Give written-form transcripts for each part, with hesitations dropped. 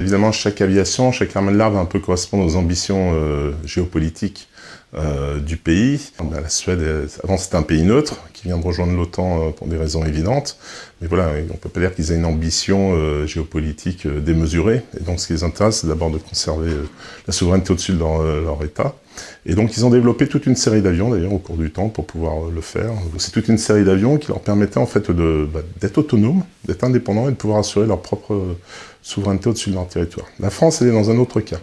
Évidemment, chaque aviation, chaque arme de l'air va un peu correspondre aux ambitions géopolitiques du pays. La Suède, avant c'était un pays neutre, qui vient de rejoindre l'OTAN pour des raisons évidentes. Mais voilà, on ne peut pas dire qu'ils aient une ambition géopolitique démesurée. Et donc ce qui les intéresse, c'est d'abord de conserver la souveraineté au-dessus de leur État. Et donc ils ont développé toute une série d'avions, d'ailleurs, au cours du temps, pour pouvoir le faire. C'est toute une série d'avions qui leur permettait en fait d'être autonomes, d'être indépendants et de pouvoir assurer leur propre souveraineté au-dessus de leur territoire. La France, elle est dans un autre cas.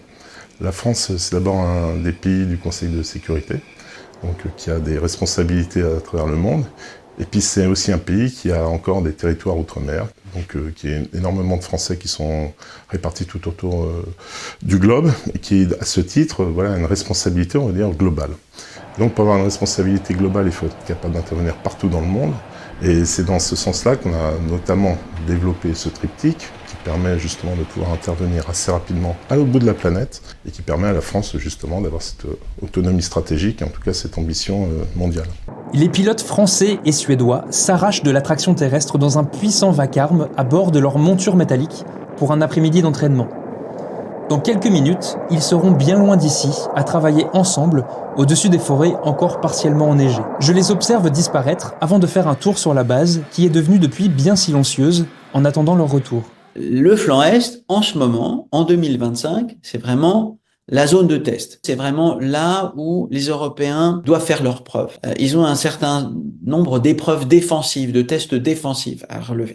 La France, c'est d'abord un des pays du Conseil de sécurité, donc qui a des responsabilités à travers le monde. Et puis c'est aussi un pays qui a encore des territoires outre-mer, donc qui a énormément de Français qui sont répartis tout autour du globe, et qui, à ce titre, voilà, a une responsabilité, on va dire, globale. Donc pour avoir une responsabilité globale, il faut être capable d'intervenir partout dans le monde. Et c'est dans ce sens-là qu'on a notamment développé ce triptyque qui permet justement de pouvoir intervenir assez rapidement à l'autre bout de la planète et qui permet à la France justement d'avoir cette autonomie stratégique et en tout cas cette ambition mondiale. Les pilotes français et suédois s'arrachent de l'attraction terrestre dans un puissant vacarme à bord de leur monture métallique pour un après-midi d'entraînement. Dans quelques minutes, ils seront bien loin d'ici, à travailler ensemble au-dessus des forêts encore partiellement enneigées. Je les observe disparaître avant de faire un tour sur la base, qui est devenue depuis bien silencieuse, en attendant leur retour. Le flanc Est, en ce moment, en 2025, c'est vraiment la zone de test. C'est vraiment là où les Européens doivent faire leurs preuves. Ils ont un certain nombre d'épreuves défensives, de tests défensifs à relever.